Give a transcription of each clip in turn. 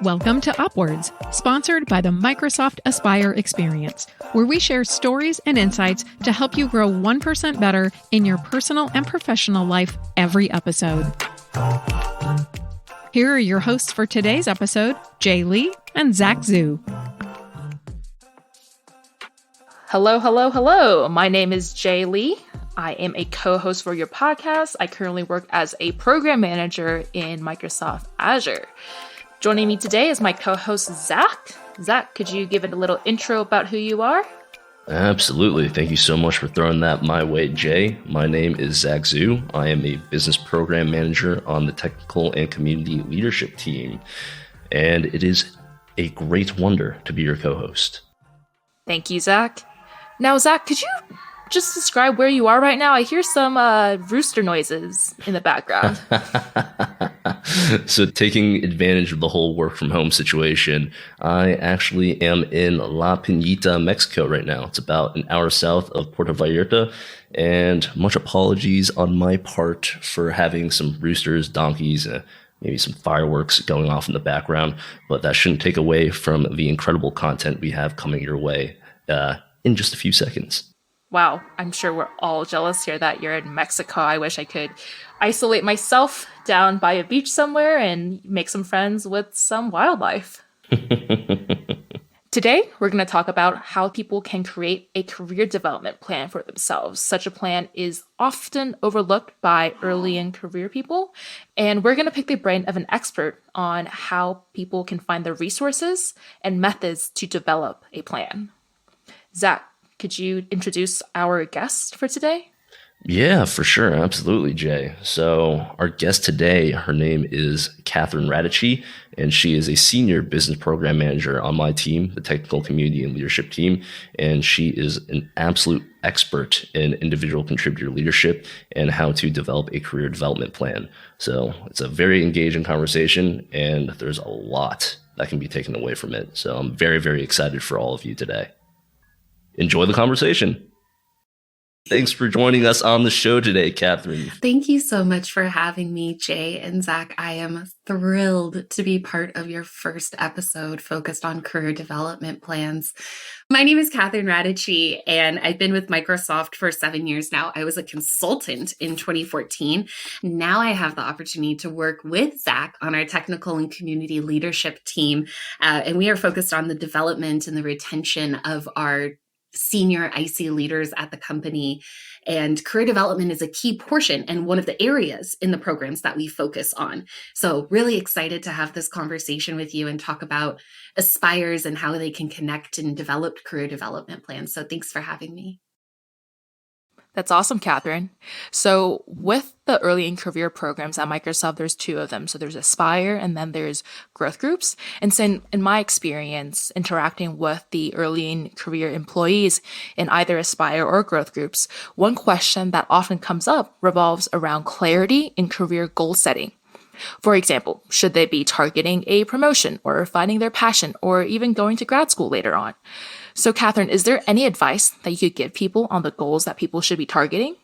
Welcome to Upwards, sponsored by the Microsoft Aspire Experience, where we share stories and insights to help you grow 1% better in your personal and professional life every episode. Here are your hosts for today's episode, Jay Lee and Zach Zhu. Hello. My name is Jay Lee. I am a co-host for your podcast. I currently work as a program manager in Microsoft Azure. Joining me today is my co-host, Zach. Zach, could you give it a little intro about who you are? Absolutely. Thank you so much for throwing that my way, Jay. My name is Zach Zhu. I am a business program manager on the technical and community leadership team, and it is a great wonder to be your co-host. Thank you, Zach. Now, Zach, could you just describe where you are right now? I hear some rooster noises in the background. So taking advantage of the whole work from home situation, I actually am in La Piñita, Mexico right now. It's about an hour south of Puerto Vallarta, and much apologies on my part for having some roosters, donkeys, maybe some fireworks going off in the background, but that shouldn't take away from the incredible content we have coming your way in just a few seconds. Wow, I'm sure we're all jealous here that you're in Mexico. I wish I could isolate myself down by a beach somewhere and make some friends with some wildlife. Today, we're going to talk about how people can create a career development plan for themselves. Such a plan is often overlooked by early in career people, and we're going to pick the brain of an expert on how people can find the resources and methods to develop a plan. Zach, could you introduce our guest for today? Yeah, for sure. Absolutely, Jay. So our guest today, her name is Catherine Radichi, and she is a senior business program manager on my team, the technical community and leadership team. And she is an absolute expert in individual contributor leadership and how to develop a career development plan. So it's a very engaging conversation, and there's a lot that can be taken away from it. So I'm very, very excited for all of you today. Enjoy the conversation. Thanks for joining us on the show today, Catherine. Thank you so much for having me, Jay and Zach. I am thrilled to be part of your first episode focused on career development plans. My name is Catherine Radichi, and I've been with Microsoft for 7 years now. I was a consultant in 2014. Now I have the opportunity to work with Zach on our technical and community leadership team, and we are focused on the development and the retention of our senior IC leaders at the company. And career development is a key portion and one of the areas in the programs that we focus on. So really excited to have this conversation with you and talk about aspires and how they can connect and develop career development plans. So thanks for having me. That's awesome, Catherine. So with the early in career programs at Microsoft, there's two of them. So there's Aspire and then there's growth groups. And so in my experience interacting with the early in career employees in either Aspire or growth groups, one question that often comes up revolves around clarity in career goal setting. For example, should they be targeting a promotion or finding their passion or even going to grad school later on? So, Catherine, is there any advice that you could give people on the goals that people should be targeting?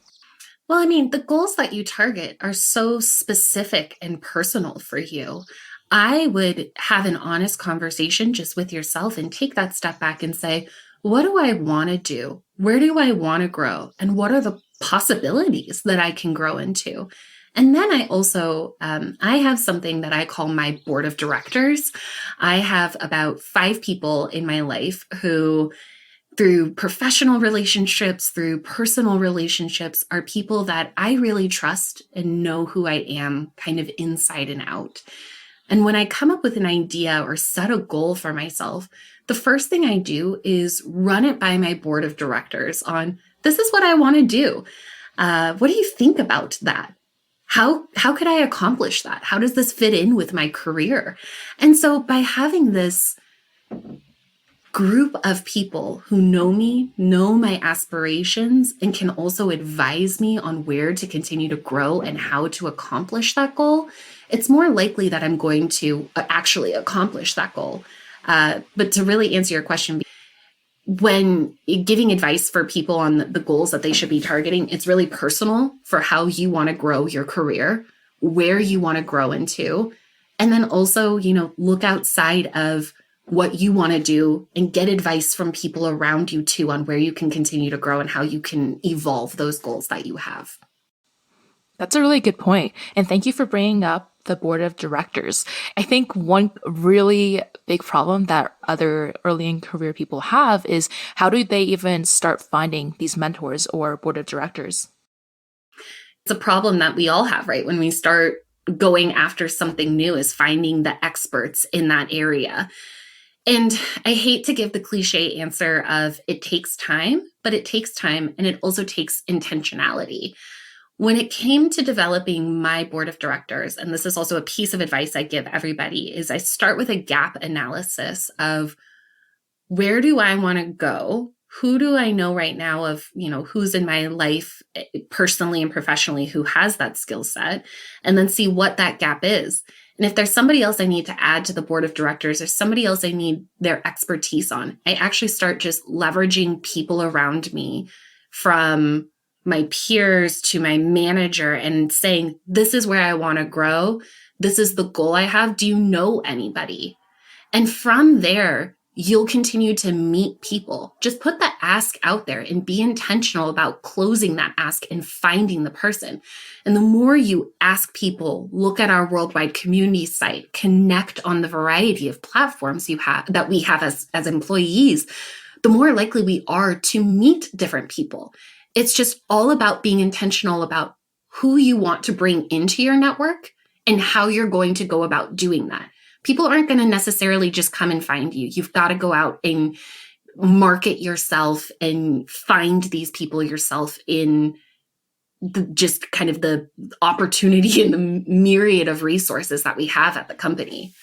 Well, the goals that you target are so specific and personal for you. I would have an honest conversation just with yourself and take that step back and say, what do I want to do? Where do I want to grow? And what are the possibilities that I can grow into? And then I also, I have something that I call my board of directors. I have about 5 people in my life who, through professional relationships, through personal relationships, are people that I really trust and know who I am kind of inside and out. And when I come up with an idea or set a goal for myself, the first thing I do is run it by my board of directors on, this is what I want to do. What do you think about that? How could I accomplish that? How does this fit in with my career? And so by having this group of people who know me, know my aspirations, and can also advise me on where to continue to grow and how to accomplish that goal, it's more likely that I'm going to actually accomplish that goal. But to really answer your question, when giving advice for people on the goals that they should be targeting, it's really personal for how you want to grow your career, where you want to grow into, And then also, look outside of what you want to do and get advice from people around you too on where you can continue to grow and how you can evolve those goals that you have. That's a really good point. And thank you for bringing up the board of directors. I think one really big problem that other early in career people have is how do they even start finding these mentors or board of directors? It's a problem that we all have, right? When we start going after something new, is finding the experts in that area. And I hate to give the cliche answer of it takes time, but it takes time and it also takes intentionality. When it came to developing my board of directors, and this is also a piece of advice I give everybody, is I start with a gap analysis of where do I want to go? Who do I know right now of, who's in my life personally and professionally who has that skill set, and then see what that gap is. And if there's somebody else I need to add to the board of directors or somebody else I need their expertise on, I actually start just leveraging people around me from my peers to my manager and saying, this is where I want to grow. This is the goal I have. Do you know anybody? And from there, you'll continue to meet people. Just put the ask out there and be intentional about closing that ask and finding the person. And the more you ask people, look at our worldwide community site, connect on the variety of platforms we have as employees, the more likely we are to meet different people. It's just all about being intentional about who you want to bring into your network and how you're going to go about doing that. People aren't going to necessarily just come and find you. You've got to go out and market yourself and find these people yourself in just kind of the opportunity and the myriad of resources that we have at the company.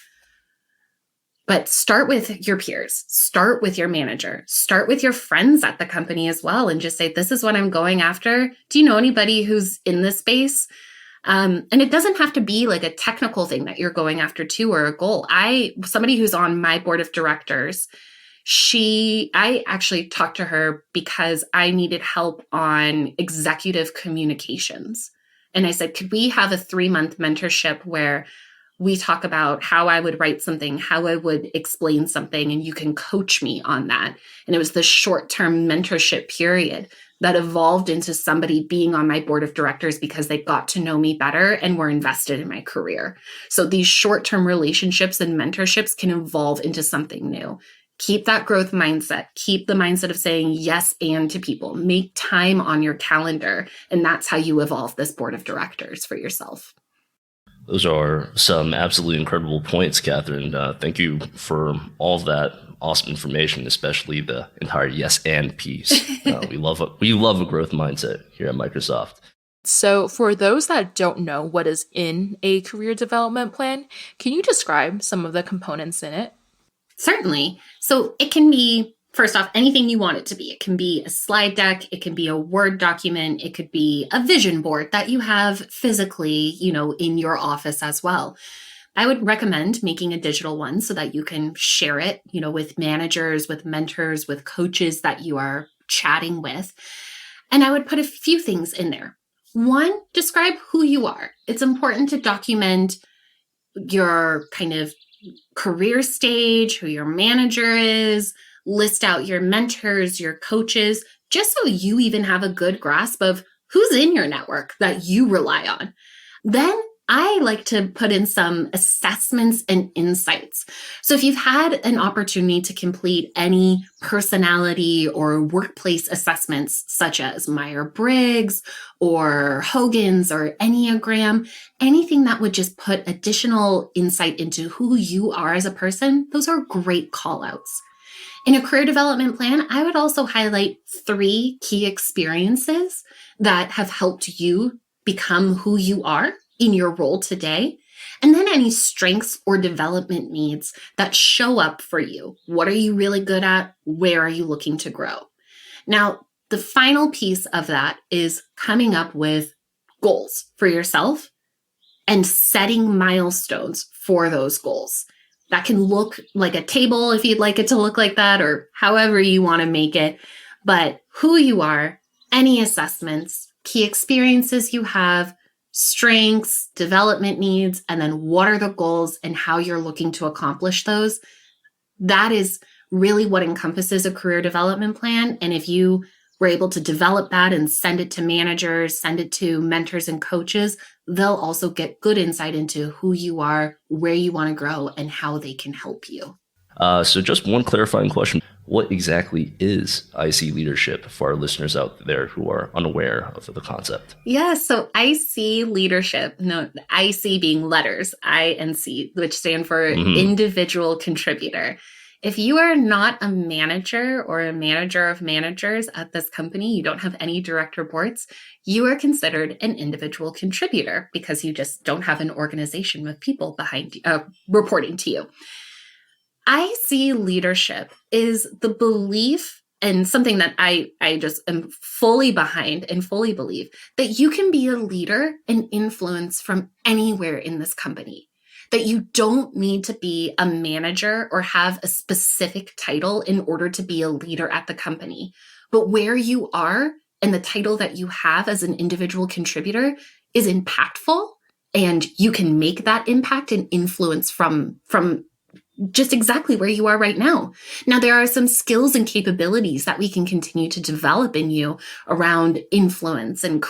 But start with your peers, start with your manager, start with your friends at the company as well, and just say, this is what I'm going after. Do you know anybody who's in this space? And it doesn't have to be like a technical thing that you're going after too, or a goal. Somebody who's on my board of directors, I actually talked to her because I needed help on executive communications. And I said, could we have a 3-month mentorship where we talk about how I would write something, how I would explain something, and you can coach me on that. And it was the short-term mentorship period that evolved into somebody being on my board of directors because they got to know me better and were invested in my career. So these short-term relationships and mentorships can evolve into something new. Keep that growth mindset. Keep the mindset of saying yes and to people. Make time on your calendar. And that's how you evolve this board of directors for yourself. Those are some absolutely incredible points, Catherine. Thank you for all of that awesome information, especially the entire yes and piece. We love a growth mindset here at Microsoft. So for those that don't know what is in a career development plan, can you describe some of the components in it? Certainly. So it can be, first off, anything you want it to be. It can be a slide deck. It can be a Word document. It could be a vision board that you have physically, in your office as well. I would recommend making a digital one so that you can share it, with managers, with mentors, with coaches that you are chatting with. And I would put a few things in there. One, describe who you are. It's important to document your kind of career stage, who your manager is, list out your mentors, your coaches, just so you even have a good grasp of who's in your network that you rely on. Then I like to put in some assessments and insights. So if you've had an opportunity to complete any personality or workplace assessments, such as Myers-Briggs or Hogan's or Enneagram, anything that would just put additional insight into who you are as a person, those are great call outs. In a career development plan, I would also highlight 3 key experiences that have helped you become who you are in your role today, and then any strengths or development needs that show up for you. What are you really good at? Where are you looking to grow? Now, the final piece of that is coming up with goals for yourself and setting milestones for those goals. That can look like a table if you'd like it to look like that, or however you want to make it. But who you are, any assessments, key experiences you have, strengths, development needs, and then what are the goals and how you're looking to accomplish those. That is really what encompasses a career development plan. And if you were able to develop that and send it to managers, send it to mentors and coaches, they'll also get good insight into who you are, where you want to grow, and how they can help you. So just one clarifying question. What exactly is IC leadership for our listeners out there who are unaware of the concept? Yeah, so IC leadership, no, IC being letters, I and C, which stand for individual contributor. If you are not a manager or a manager of managers at this company, you don't have any direct reports, you are considered an individual contributor because you just don't have an organization with people behind you, reporting to you. IC leadership is the belief, and something that I just am fully behind and fully believe, that you can be a leader and influence from anywhere in this company. That you don't need to be a manager or have a specific title in order to be a leader at the company. But where you are and the title that you have as an individual contributor is impactful, and you can make that impact and influence from just exactly where you are right now. Now, there are some skills and capabilities that we can continue to develop in you around influence and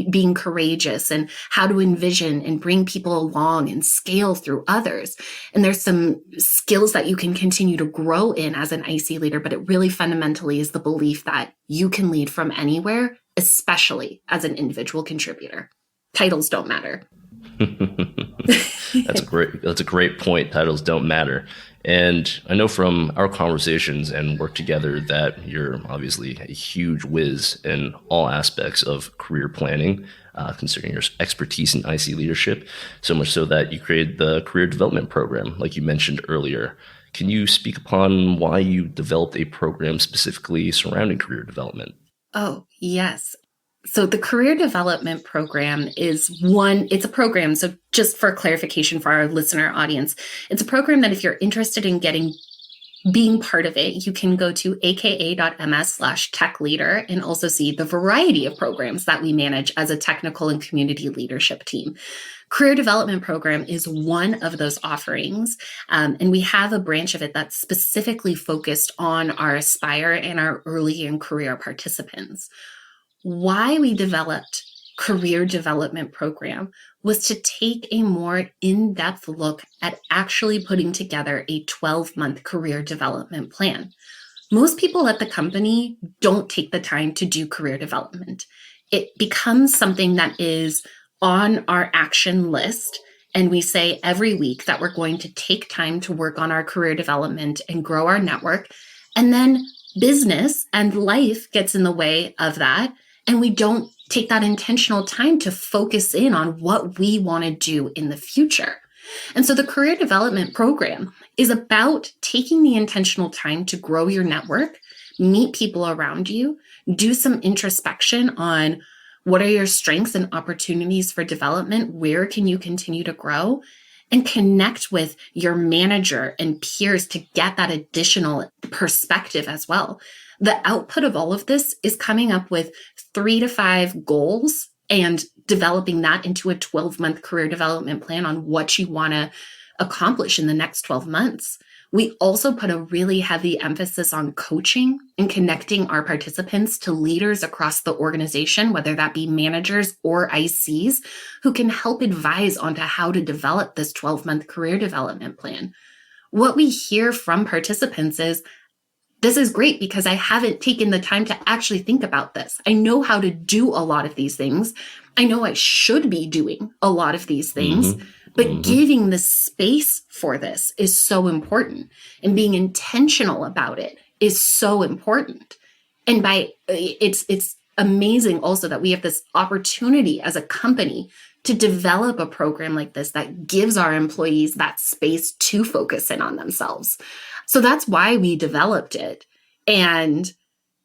being courageous and how to envision and bring people along and scale through others. And there's some skills that you can continue to grow in as an IC leader, but it really fundamentally is the belief that you can lead from anywhere, especially as an individual contributor. Titles don't matter. That's a great point. Titles don't matter. And I know from our conversations and work together that you're obviously a huge whiz in all aspects of career planning, considering your expertise in IC leadership, so much so that you created the career development program, like you mentioned earlier. Can you speak upon why you developed a program specifically surrounding career development? Oh, yes. So the career development program it's a program. So just for clarification for our listener audience, it's a program that if you're interested in being part of it, you can go to aka.ms/tech leader and also see the variety of programs that we manage as a technical and community leadership team. Career development program is one of those offerings. And we have a branch of it that's specifically focused on our Aspire and our early in career participants. Why we developed career development program was to take a more in-depth look at actually putting together a 12-month career development plan. Most people at the company don't take the time to do career development. It becomes something that is on our action list, and we say every week that we're going to take time to work on our career development and grow our network, and then business and life gets in the way of that. And we don't take that intentional time to focus in on what we want to do in the future. And so the career development program is about taking the intentional time to grow your network, meet people around you, do some introspection on what are your strengths and opportunities for development, where can you continue to grow, and connect with your manager and peers to get that additional perspective as well. The output of all of this is coming up with 3 to 5 goals and developing that into a 12-month career development plan on what you want to accomplish in the next 12 months. We also put a really heavy emphasis on coaching and connecting our participants to leaders across the organization, whether that be managers or ICs, who can help advise on to how to develop this 12-month career development plan. What we hear from participants is, this is great because I haven't taken the time to actually think about this. I know how to do a lot of these things. I know I should be doing a lot of these things, but giving the space for this is so important. And being intentional about it is so important. And it's amazing also that we have this opportunity as a company to develop a program like this that gives our employees that space to focus in on themselves. So that's why we developed it. And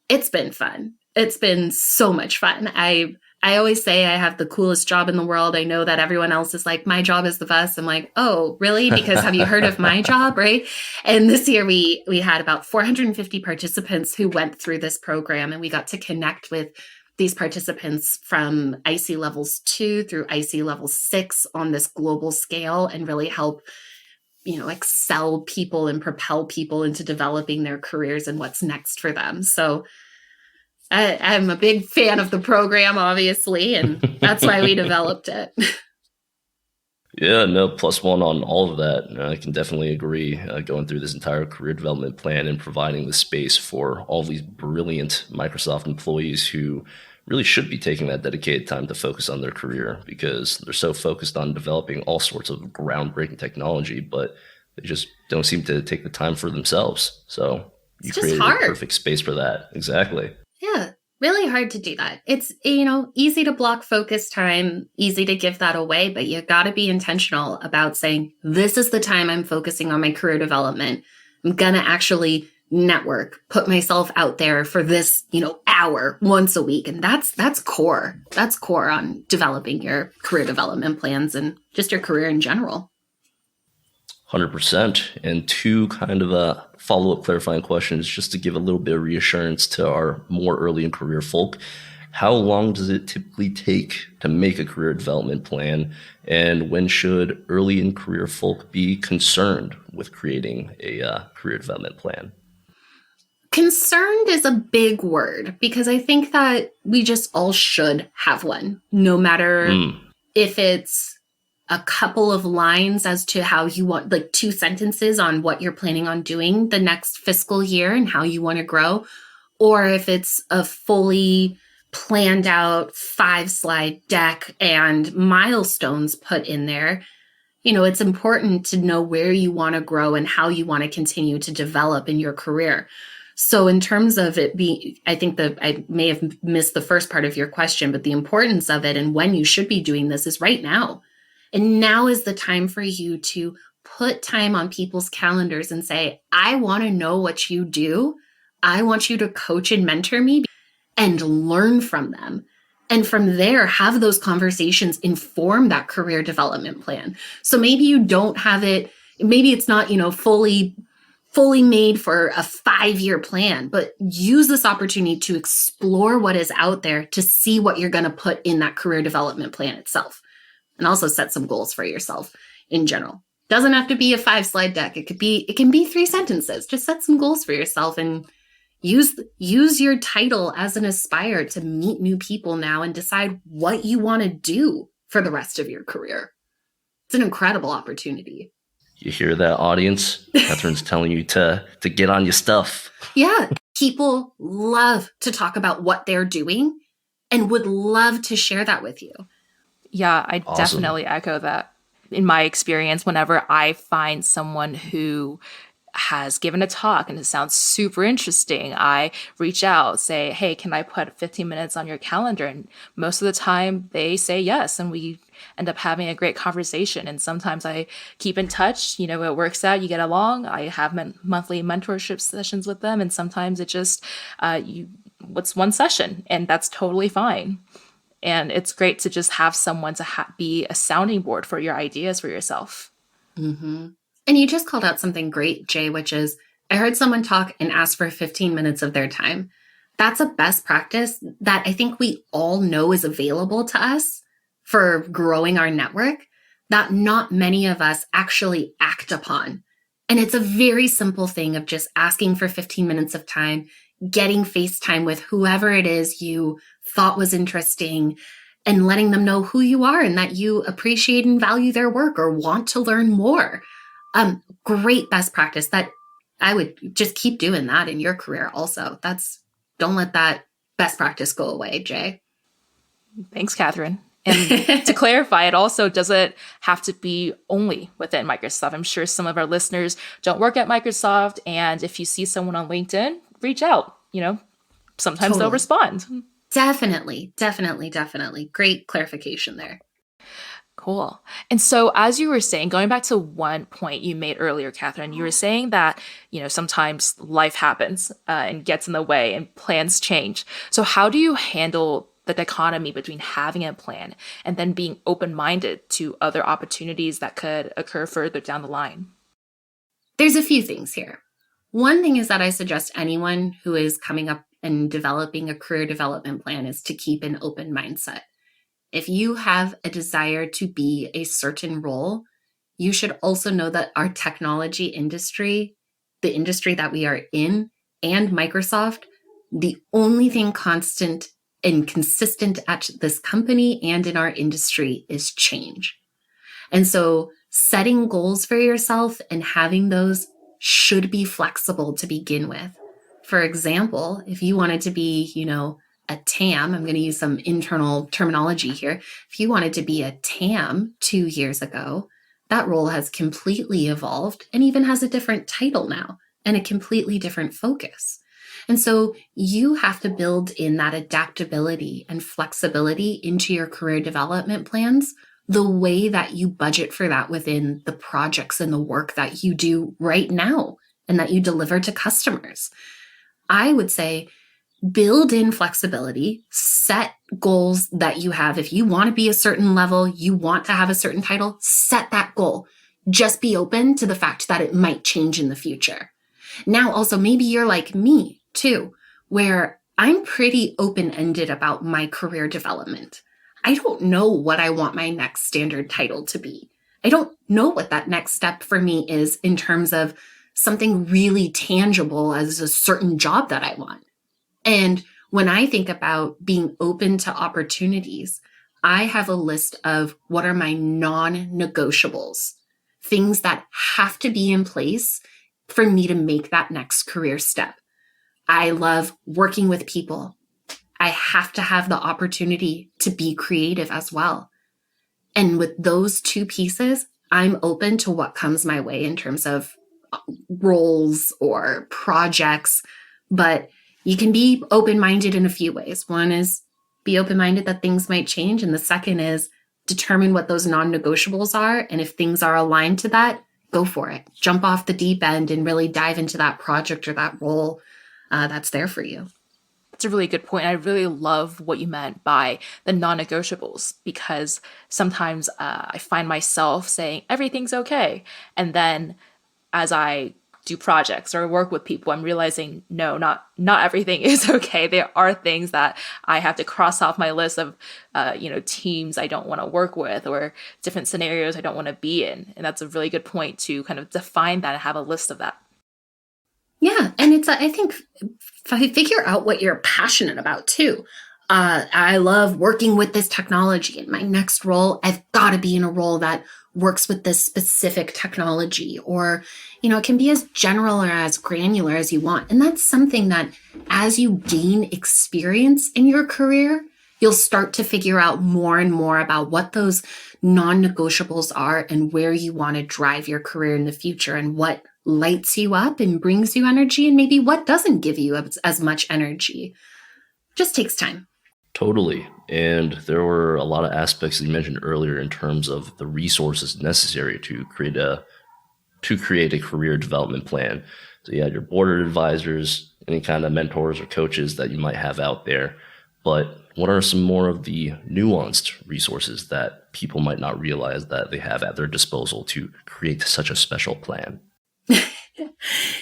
it's been fun. It's been so much fun. I always say I have the coolest job in the world. I know that everyone else is like, my job is the best. I'm like, oh, really? Because have you heard of my job, right? And this year we had about 450 participants who went through this program, and we got to connect with these participants from IC levels 2 through IC level 6 on this global scale and really help, excel people and propel people into developing their careers and what's next for them. So I'm a big fan of the program, obviously, and that's why we developed it. Yeah, no, plus one on all of that. I can definitely agree. Going through this entire career development plan and providing the space for all these brilliant Microsoft employees who really should be taking that dedicated time to focus on their career, because they're so focused on developing all sorts of groundbreaking technology, but they just don't seem to take the time for themselves. So you created a perfect space for that. Exactly. Yeah. Really hard to do that. It's, easy to block focus time, easy to give that away, but you got to be intentional about saying, this is the time I'm focusing on my career development. I'm going to actually network, put myself out there for this, hour once a week. And that's core. That's core on developing your career development plans and just your career in general. 100%. And two kind of follow-up clarifying questions, just to give a little bit of reassurance to our more early in career folk. How long does it typically take to make a career development plan? And when should early in career folk be concerned with creating a career development plan? Concerned is a big word, because I think that we just all should have one, no matter if it's a couple of lines as to how you want, like 2 sentences on what you're planning on doing the next fiscal year and how you want to grow, or if it's a fully planned out 5-slide deck and milestones put in there. It's important to know where you want to grow and how you want to continue to develop in your career. So in terms of it being, I think that I may have missed the first part of your question, but the importance of it and when you should be doing this is right now. And now is the time for you to put time on people's calendars and say, I want to know what you do. I want you to coach and mentor me and learn from them. And from there, have those conversations inform that career development plan. So maybe you don't have it, maybe it's not, fully made for a 5-year plan, but use this opportunity to explore what is out there to see what you're going to put in that career development plan itself. And also set some goals for yourself in general. Doesn't have to be a 5-slide deck. It can be 3 sentences. Just set some goals for yourself and use your title as an aspire to meet new people now and decide what you want to do for the rest of your career. It's an incredible opportunity. You hear that, audience? Catherine's telling you to get on your stuff. Yeah. People love to talk about what they're doing and would love to share that with you. Yeah, I Awesome. definitely echo that. In my experience, whenever I find someone who has given a talk and it sounds super interesting, I reach out, say, hey, can I put 15 minutes on your calendar? And most of the time they say yes. And we end up having a great conversation. And sometimes I keep in touch, it works out, you get along. I have monthly mentorship sessions with them. And sometimes it just, what's one session, and that's totally fine. And it's great to just have someone to be a sounding board for your ideas for yourself. Mm-hmm. And you just called out something great, Jay, which is I heard someone talk and ask for 15 minutes of their time. That's a best practice that I think we all know is available to us for growing our network that not many of us actually act upon. And it's a very simple thing of just asking for 15 minutes of time, getting FaceTime with whoever it is you thought was interesting, and letting them know who you are and that you appreciate and value their work or want to learn more. Great best practice that I would just keep doing that in your career also. Don't let that best practice go away, Jay. Thanks, Catherine. And to clarify, it also doesn't have to be only within Microsoft. I'm sure some of our listeners don't work at Microsoft. And if you see someone on LinkedIn, reach out. Sometimes they'll respond. Definitely. Great clarification there. Cool. And so as you were saying, going back to one point you made earlier, Catherine, you were saying that, sometimes life happens and gets in the way and plans change. So how do you handle the dichotomy between having a plan and then being open-minded to other opportunities that could occur further down the line? There's a few things here. One thing is that I suggest anyone who is coming up in developing a career development plan is to keep an open mindset. If you have a desire to be a certain role, you should also know that our technology industry, the industry that we are in, and Microsoft, the only thing constant and consistent at this company and in our industry is change. And so setting goals for yourself and having those should be flexible to begin with. For example, if you wanted to be, a TAM, I'm going to use some internal terminology here. If you wanted to be a TAM 2 years ago, that role has completely evolved and even has a different title now and a completely different focus. And so you have to build in that adaptability and flexibility into your career development plans, the way that you budget for that within the projects and the work that you do right now and that you deliver to customers. I would say build in flexibility, set goals that you have. If you want to be a certain level, you want to have a certain title, set that goal. Just be open to the fact that it might change in the future. Now, also, maybe you're like me too, where I'm pretty open-ended about my career development. I don't know what I want my next standard title to be. I don't know what that next step for me is in terms of something really tangible as a certain job that I want. And when I think about being open to opportunities, I have a list of what are my non-negotiables, things that have to be in place for me to make that next career step. I love working with people. I have to have the opportunity to be creative as well. And with those two pieces, I'm open to what comes my way in terms of roles or projects, but you can be open-minded in a few ways. One is be open-minded that things might change. And the second is determine what those non-negotiables are. And if things are aligned to that, go for it. Jump off the deep end and really dive into that project or that role that's there for you. That's a really good point. I really love what you meant by the non-negotiables, because sometimes I find myself saying everything's okay. And then as I do projects or work with people, I'm realizing, no, not everything is okay. There are things that I have to cross off my list of, teams I don't want to work with or different scenarios I don't want to be in. And that's a really good point to kind of define that and have a list of that. Yeah. And it's, I think, figure out what you're passionate about too. I love working with this technology. In my next role, I've got to be in a role that works with this specific technology, or, it can be as general or as granular as you want. And that's something that as you gain experience in your career, you'll start to figure out more and more about what those non-negotiables are and where you want to drive your career in the future and what lights you up and brings you energy and maybe what doesn't give you as much energy. Just takes time. Totally. And there were a lot of aspects that you mentioned earlier in terms of the resources necessary to create a career development plan. So you had your board of advisors, any kind of mentors or coaches that you might have out there. But what are some more of the nuanced resources that people might not realize that they have at their disposal to create such a special plan?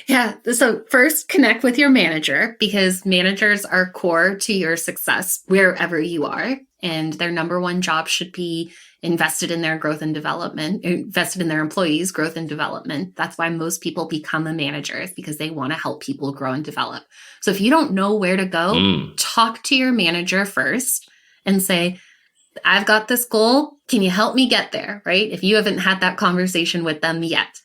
Yeah. So first, connect with your manager, because managers are core to your success wherever you are. And their number one job should be invested in their growth and development, invested in their employees' growth and development. That's why most people become a manager, is because they want to help people grow and develop. So if you don't know where to go, talk to your manager first and say, I've got this goal. Can you help me get there? Right? If you haven't had that conversation with them yet.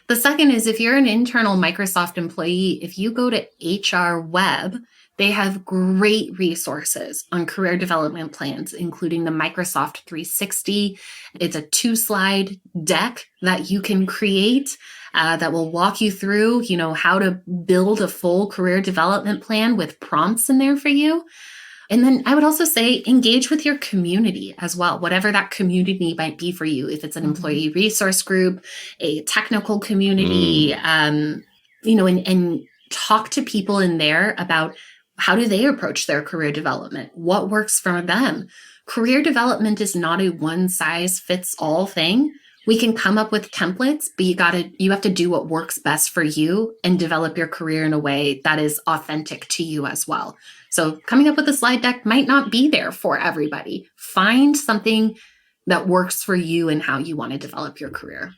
The second is, if you're an internal Microsoft employee, if you go to HR Web, they have great resources on career development plans, including the Microsoft 360. It's a 2-slide deck that you can create that will walk you through, how to build a full career development plan with prompts in there for you. And then I would also say engage with your community as well, whatever that community might be for you. If it's an employee resource group, a technical community, and talk to people in there about how do they approach their career development? What works for them? Career development is not a one-size-fits-all thing. We can come up with templates, but you have to do what works best for you and develop your career in a way that is authentic to you as well. So coming up with a slide deck might not be there for everybody. Find something that works for you and how you want to develop your career.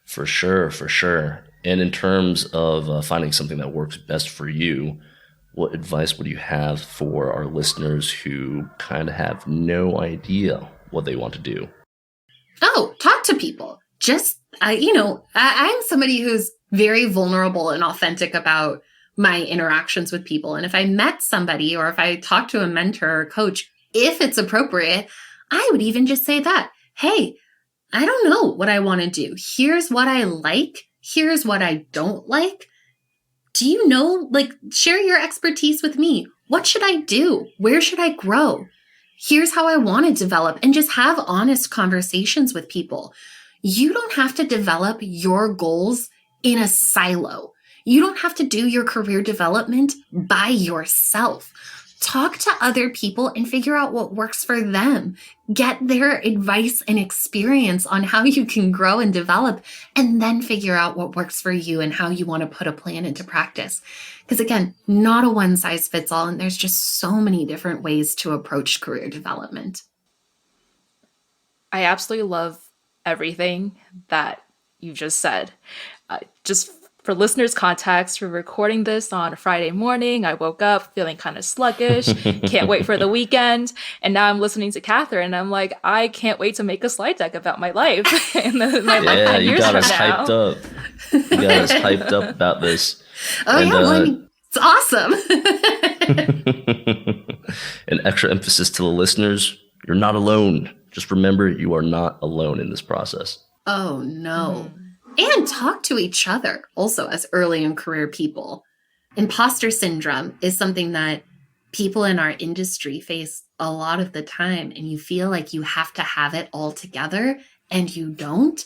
For sure, for sure. And in terms of finding something that works best for you, what advice would you have for our listeners who kind of have no idea what they want to do? Oh, talk to people. I'm somebody who's very vulnerable and authentic about my interactions with people. And if I met somebody or if I talk to a mentor or coach, if it's appropriate, I would even just say that, hey, I don't know what I want to do. Here's what I like. Here's what I don't like. Do you know, share your expertise with me. What should I do? Where should I grow? Here's how I want to develop, and just have honest conversations with people. You don't have to develop your goals in a silo. You don't have to do your career development by yourself. Talk to other people and figure out what works for them. Get their advice and experience on how you can grow and develop, and then figure out what works for you and how you want to put a plan into practice. Because again, not a one size fits all, and there's just so many different ways to approach career development. I absolutely love everything that you just said. Just for listeners' context, we're recording this on a Friday morning. I woke up feeling kind of sluggish, can't wait for the weekend. And now I'm listening to Catherine, and I'm like, I can't wait to make a slide deck about my life. And my life 10 years from now. Hyped up. You got us hyped up about this. Oh, it's awesome. An extra emphasis to the listeners, you're not alone. Just remember, you are not alone in this process. Oh, no. And talk to each other also as early in career people. Imposter syndrome is something that people in our industry face a lot of the time, and you feel like you have to have it all together and you don't.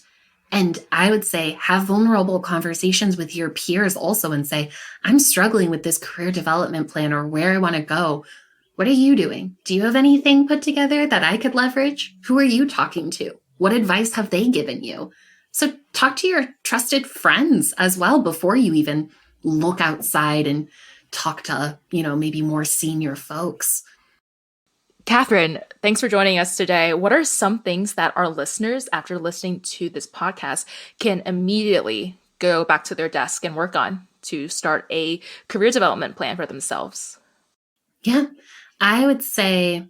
And I would say have vulnerable conversations with your peers also and say, I'm struggling with this career development plan or where I want to go. What are you doing? Do you have anything put together that I could leverage? Who are you talking to? What advice have they given you? So talk to your trusted friends as well before you even look outside and talk to, maybe more senior folks. Catherine, thanks for joining us today. What are some things that our listeners, after listening to this podcast, can immediately go back to their desk and work on to start a career development plan for themselves? Yeah, I would say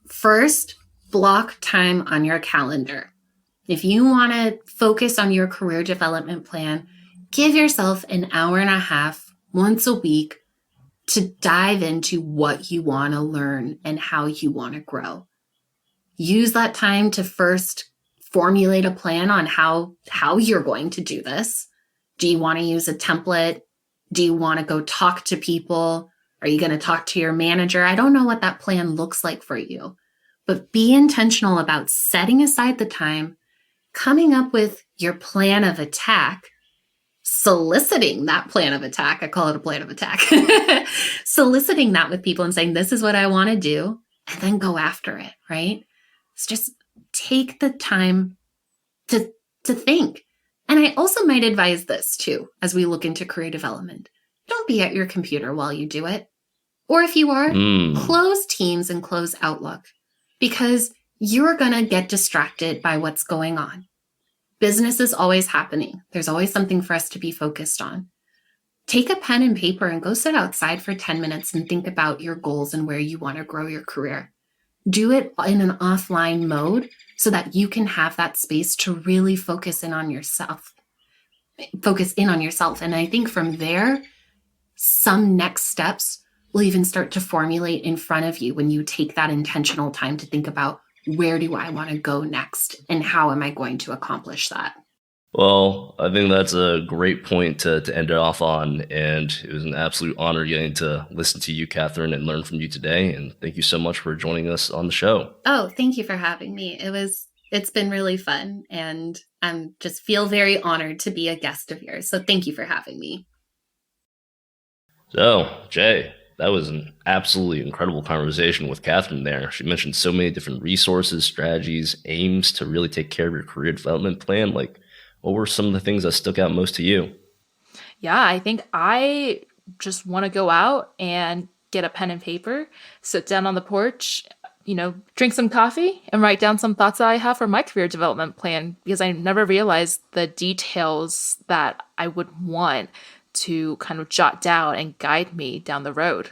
first, block time on your calendar. If you want to focus on your career development plan, give yourself an hour and a half once a week to dive into what you want to learn and how you want to grow. Use that time to first formulate a plan on how you're going to do this. Do you want to use a template? Do you want to go talk to people? Are you going to talk to your manager? I don't know what that plan looks like for you, but be intentional about setting aside the time, coming up with your plan of attack, soliciting that plan of attack. I call it a plan of attack. Soliciting that with people and saying, this is what I want to do, and then go after it, right? So just take the time to think. And I also might advise this too, as we look into career development. Don't be at your computer while you do it. Or if you are, close Teams and close Outlook, because you're going to get distracted by what's going on. Business is always happening. There's always something for us to be focused on. Take a pen and paper and go sit outside for 10 minutes and think about your goals and where you want to grow your career. Do it in an offline mode so that you can have that space to really focus in on yourself. And I think from there, some next steps will even start to formulate in front of you when you take that intentional time to think about, where do I want to go next and how am I going to accomplish that? Well, I think that's a great point to end it off on. And it was an absolute honor getting to listen to you, Catherine, and learn from you today. And thank you so much for joining us on the show. Oh, thank you for having me. It's been really fun. And I just feel very honored to be a guest of yours. So thank you for having me. So, Jay, That was an absolutely incredible conversation with Catherine there. She mentioned so many different resources, strategies, aims to really take care of your career development plan. Like, what were some of the things that stuck out most to you? Yeah, I think I just want to go out and get a pen and paper, sit down on the porch, drink some coffee and write down some thoughts that I have for my career development plan, because I never realized the details that I would want to kind of jot down and guide me down the road.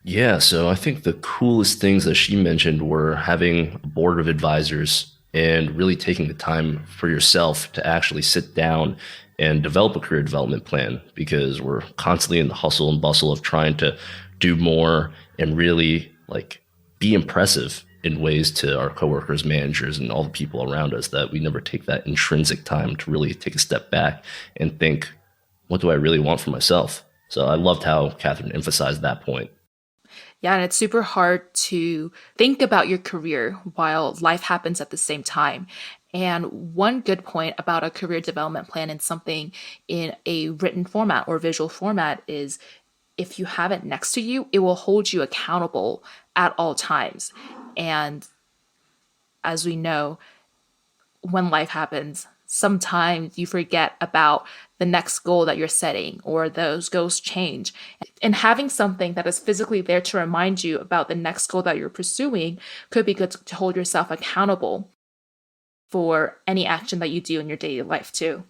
Yeah, so I think the coolest things that she mentioned were having a board of advisors and really taking the time for yourself to actually sit down and develop a career development plan, because we're constantly in the hustle and bustle of trying to do more and really like be impressive in ways to our coworkers, managers, and all the people around us, that we never take that intrinsic time to really take a step back and think, what do I really want for myself? So I loved how Catherine emphasized that point. Yeah, and it's super hard to think about your career while life happens at the same time. And one good point about a career development plan and something in a written format or visual format is, if you have it next to you, it will hold you accountable at all times. And as we know, when life happens, sometimes you forget about the next goal that you're setting, or those goals change. And having something that is physically there to remind you about the next goal that you're pursuing could be good to hold yourself accountable for any action that you do in your daily life too.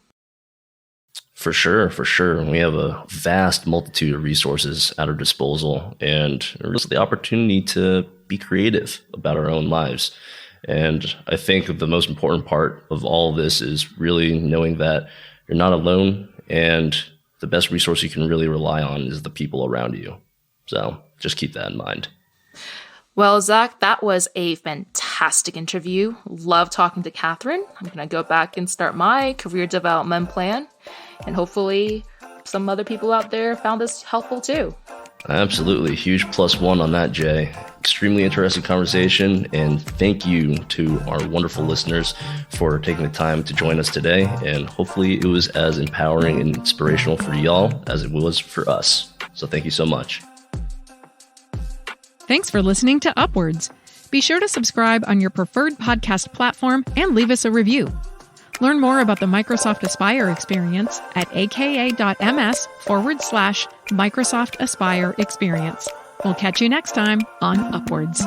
For sure, for sure. We have a vast multitude of resources at our disposal, and there's the opportunity to be creative about our own lives. And I think the most important part of all of this is really knowing that you're not alone, and the best resource you can really rely on is the people around you. So just keep that in mind. Well, Zach, that was a fantastic interview. Love talking to Catherine. I'm going to go back and start my career development plan. And hopefully some other people out there found this helpful too. Absolutely. Huge +1 on that, Jay. Extremely interesting conversation. And thank you to our wonderful listeners for taking the time to join us today. And hopefully it was as empowering and inspirational for y'all as it was for us. So thank you so much. Thanks for listening to Upwards. Be sure to subscribe on your preferred podcast platform and leave us a review. Learn more about the Microsoft Aspire experience at aka.ms/Microsoft Aspire experience. We'll catch you next time on Upwards.